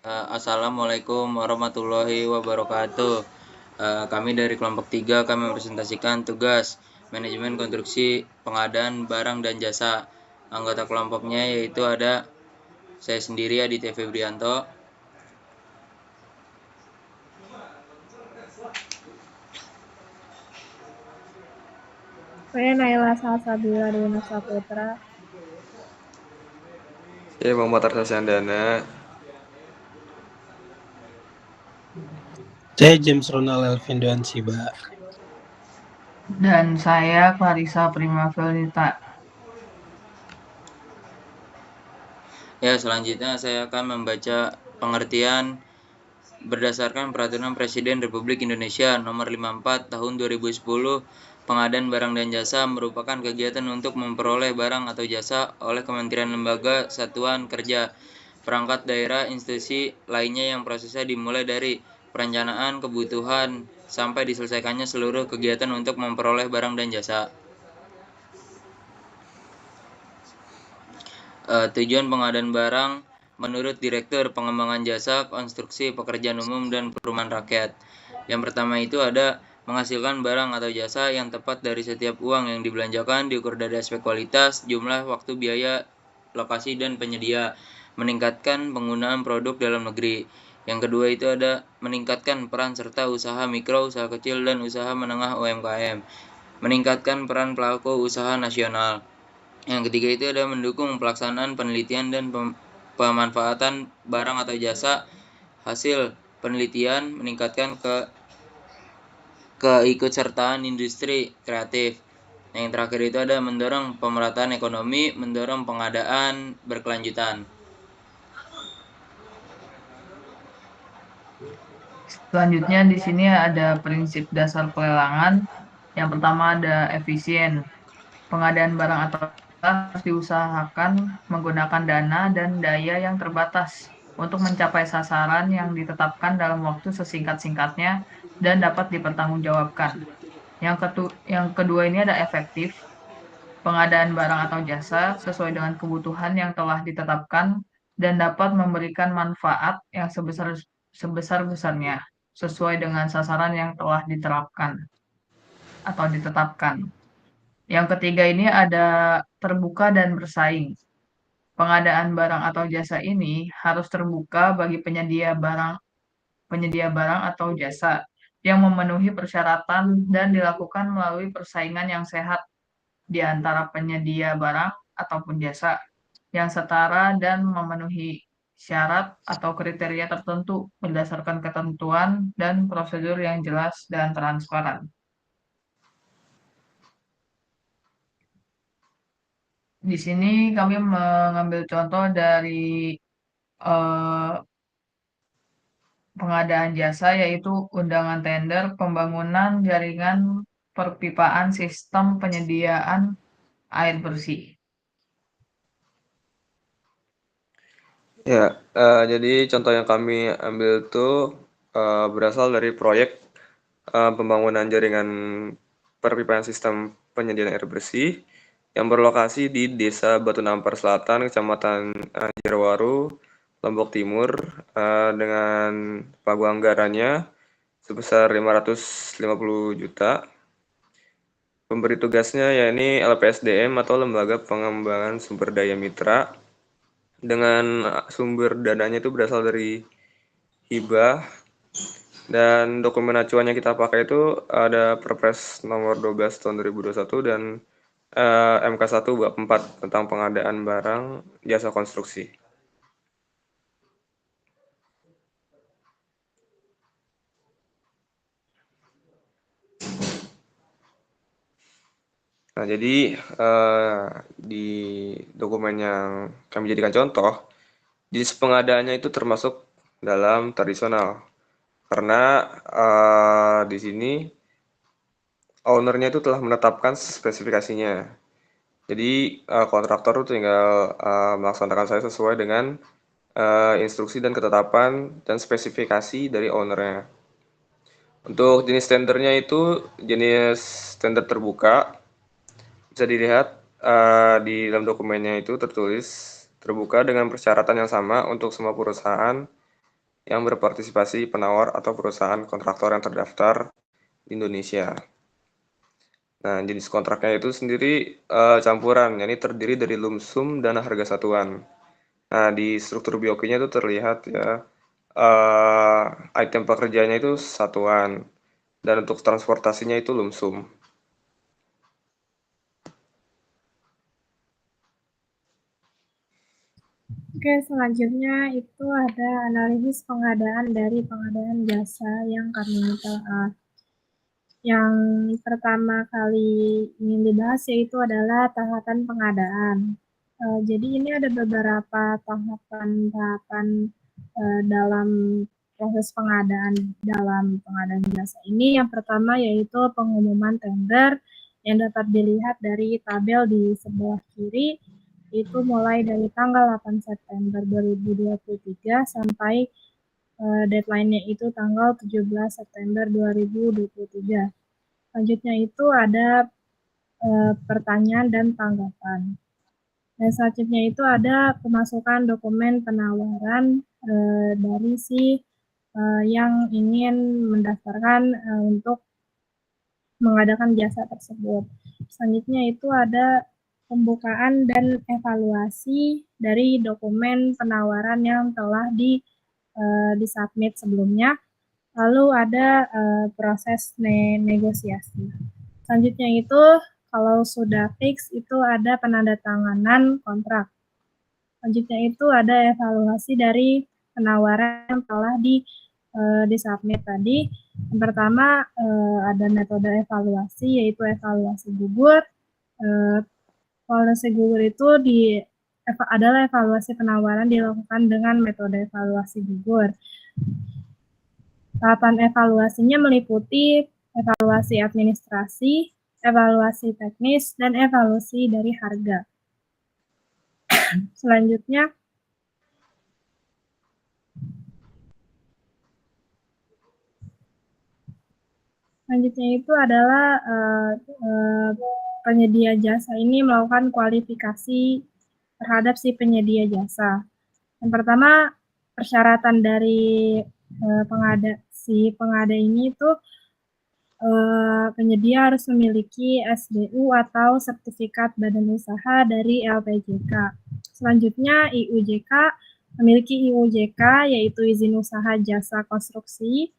Assalamualaikum warahmatullahi wabarakatuh. Kami dari kelompok 3 kami mempresentasikan tugas manajemen konstruksi pengadaan barang dan jasa. Anggota kelompoknya yaitu ada saya sendiri Aditya Febrianto, Saya Naila Salsabila Dewi Saputra. Saya Muhammad Arsa Syandana. Saya James Ronald Elvin Siba. Dan saya Clarissa Primavelita. Ya, selanjutnya saya akan membaca pengertian berdasarkan Peraturan Presiden Republik Indonesia Nomor 54 Tahun 2010. Pengadaan barang dan jasa merupakan kegiatan untuk memperoleh barang atau jasa oleh kementerian, lembaga, satuan kerja, perangkat daerah, institusi lainnya yang prosesnya dimulai dari perencanaan kebutuhan sampai diselesaikannya seluruh kegiatan untuk memperoleh barang dan jasa. Tujuan pengadaan barang menurut Direktur Pengembangan Jasa, Konstruksi, Pekerjaan Umum, dan Perumahan Rakyat. Yang pertama itu ada menghasilkan barang atau jasa yang tepat dari setiap uang yang dibelanjakan, diukur dari aspek kualitas, jumlah, waktu, biaya, lokasi, dan penyedia. Meningkatkan penggunaan produk dalam negeri. Yang kedua itu ada meningkatkan peran serta usaha mikro, usaha kecil, dan usaha menengah UMKM. Meningkatkan peran pelaku usaha nasional. Yang ketiga itu ada mendukung pelaksanaan penelitian dan pemanfaatan barang atau jasa hasil penelitian, meningkatkan keikutsertaan industri kreatif. Yang terakhir itu ada mendorong pemerataan ekonomi, mendorong pengadaan berkelanjutan. Selanjutnya di sini ada prinsip dasar pelelangan. Yang pertama ada efisien. Pengadaan barang atau jasa harus diusahakan menggunakan dana dan daya yang terbatas untuk mencapai sasaran yang ditetapkan dalam waktu sesingkat-singkatnya dan dapat dipertanggungjawabkan. Yang kedua ini ada efektif. Pengadaan barang atau jasa sesuai dengan kebutuhan yang telah ditetapkan dan dapat memberikan manfaat yang sebesar-besarnya sesuai dengan sasaran yang telah diterapkan atau ditetapkan. Yang ketiga ini ada terbuka dan bersaing. Pengadaan barang atau jasa ini harus terbuka bagi penyedia barang atau jasa yang memenuhi persyaratan dan dilakukan melalui persaingan yang sehat di antara penyedia barang ataupun jasa yang setara dan memenuhi syarat atau kriteria tertentu berdasarkan ketentuan dan prosedur yang jelas dan transparan. Di sini kami mengambil contoh dari eh, pengadaan jasa yaitu undangan tender pembangunan jaringan perpipaan sistem penyediaan air bersih. Ya, jadi contoh yang kami ambil itu berasal dari proyek pembangunan jaringan perpipaan sistem penyediaan air bersih yang berlokasi di Desa Batu Nampar Selatan, Kecamatan Jerowaru, Lombok Timur, dengan pagu anggarannya sebesar 550 juta. Pemberi tugasnya yakni LPSDM atau Lembaga Pengembangan Sumber Daya Mitra, dengan sumber dananya itu berasal dari hibah, dan dokumen acuan yang kita pakai itu ada Perpres nomor 12 tahun 2021 dan MK 1 bab 4 tentang pengadaan barang jasa konstruksi. Nah, jadi di dokumen yang kami jadikan contoh, jenis pengadaannya itu termasuk dalam tradisional. Karena di sini ownernya itu telah menetapkan spesifikasinya. Jadi kontraktor itu tinggal melaksanakan saya sesuai dengan instruksi dan ketetapan dan spesifikasi dari ownernya. Untuk jenis tendernya itu jenis tender terbuka. Bisa dilihat di dalam dokumennya itu tertulis terbuka dengan persyaratan yang sama untuk semua perusahaan yang berpartisipasi penawar atau perusahaan kontraktor yang terdaftar di Indonesia. Nah, jenis kontraknya itu sendiri campuran, yakni terdiri dari lumsum dan harga satuan. Nah, di struktur BOQ-nya itu terlihat ya, item pekerjaannya itu satuan, dan untuk transportasinya itu lumsum. Oke, selanjutnya itu ada analisis pengadaan dari pengadaan jasa yang kami telah. Yang pertama kali ingin dibahas yaitu adalah tahapan pengadaan. Jadi ini ada beberapa tahapan-tahapan dalam proses pengadaan jasa ini. Yang pertama yaitu pengumuman tender yang dapat dilihat dari tabel di sebelah kiri, itu mulai dari tanggal 8 September 2023 sampai deadline-nya itu tanggal 17 September 2023. Selanjutnya itu ada pertanyaan dan tanggapan. Dan selanjutnya itu ada pemasukan dokumen penawaran dari si yang ingin mendaftarkan untuk mengadakan jasa tersebut. Selanjutnya itu ada pembukaan dan evaluasi dari dokumen penawaran yang telah disubmit sebelumnya. Lalu ada proses negosiasi. Selanjutnya itu kalau sudah fix itu ada penandatanganan kontrak. Selanjutnya itu ada evaluasi dari penawaran yang telah disubmit tadi. Yang pertama ada metode evaluasi yaitu evaluasi gugur. Evaluasi gugur itu adalah evaluasi penawaran dilakukan dengan metode evaluasi gugur. Tahapan evaluasinya meliputi evaluasi administrasi, evaluasi teknis, dan evaluasi dari harga. Selanjutnya, itu adalah penyedia jasa ini melakukan kualifikasi terhadap si penyedia jasa. Yang pertama, persyaratan dari pengada ini itu penyedia harus memiliki SBU atau sertifikat badan usaha dari LPJK. Selanjutnya IUJK memiliki IUJK yaitu izin usaha jasa konstruksi,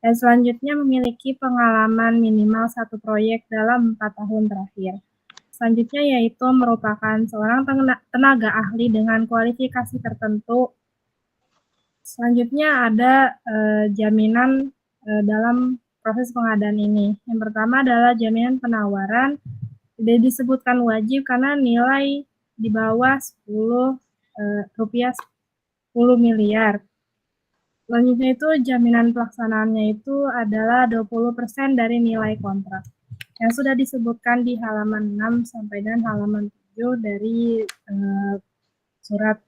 dan selanjutnya memiliki pengalaman minimal 1 proyek dalam 4 tahun terakhir. Selanjutnya yaitu merupakan seorang tenaga ahli dengan kualifikasi tertentu. Selanjutnya ada jaminan dalam proses pengadaan ini. Yang pertama adalah jaminan penawaran. Tidak disebutkan wajib karena nilai di bawah rupiah 10 miliar. Selanjutnya itu jaminan pelaksanaannya itu adalah 20% dari nilai kontrak yang sudah disebutkan di halaman 6 sampai dan halaman 7 dari surat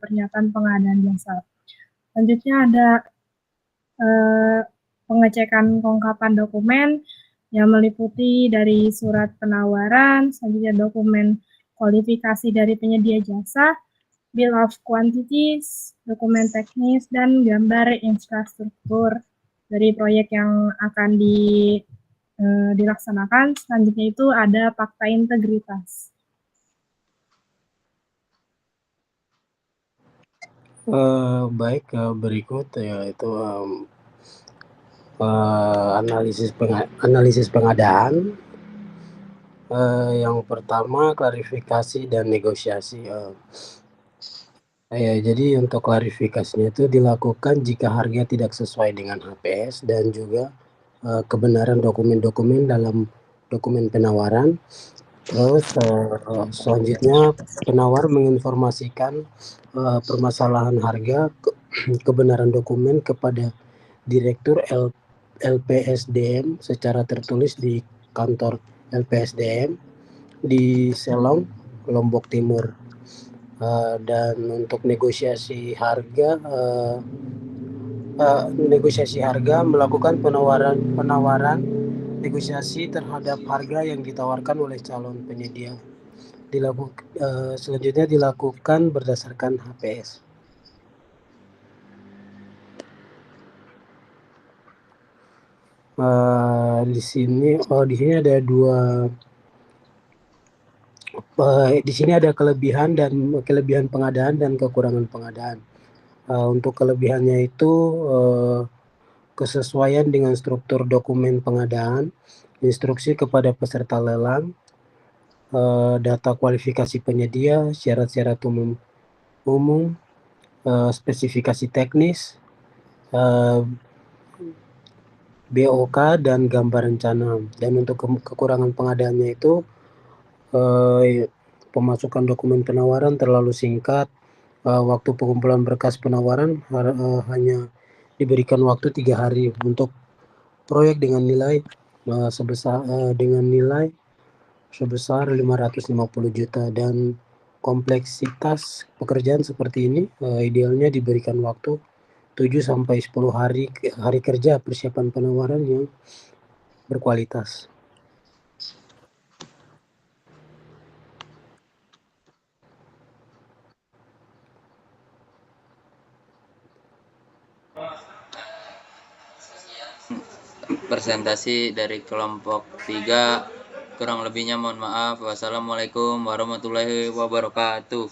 pernyataan pengadaan jasa. Selanjutnya ada pengecekan kelengkapan dokumen yang meliputi dari surat penawaran, selanjutnya dokumen kualifikasi dari penyedia jasa, bill of quantities, dokumen teknis, dan gambar infrastruktur dari proyek yang akan dilaksanakan. Selanjutnya itu ada fakta integritas. Baik, berikut yaitu analisis pengadaan. Yang pertama klarifikasi dan negosiasi. Jadi untuk klarifikasinya itu dilakukan jika harga tidak sesuai dengan HPS dan juga kebenaran dokumen-dokumen dalam dokumen penawaran. Terus selanjutnya penawar menginformasikan permasalahan harga, kebenaran dokumen kepada Direktur LPSDM secara tertulis di kantor LPSDM di Selong, Lombok Timur. Dan untuk negosiasi harga melakukan penawaran negosiasi terhadap harga yang ditawarkan oleh calon penyedia. Selanjutnya dilakukan berdasarkan HPS. Di sini ada di sini ada kelebihan pengadaan dan kekurangan pengadaan. Untuk kelebihannya itu kesesuaian dengan struktur dokumen pengadaan, instruksi kepada peserta lelang, data kualifikasi penyedia, syarat-syarat umum, spesifikasi teknis, BOK dan gambar rencana. Dan untuk kekurangan pengadaannya itu pemasukan dokumen penawaran terlalu singkat. Waktu pengumpulan berkas penawaran hanya diberikan waktu 3 hari untuk proyek dengan nilai sebesar 550 juta, dan kompleksitas pekerjaan seperti ini idealnya diberikan waktu 7 sampai 10 hari kerja persiapan penawaran yang berkualitas. Presentasi dari kelompok 3, kurang lebihnya mohon maaf. Wassalamualaikum warahmatullahi wabarakatuh.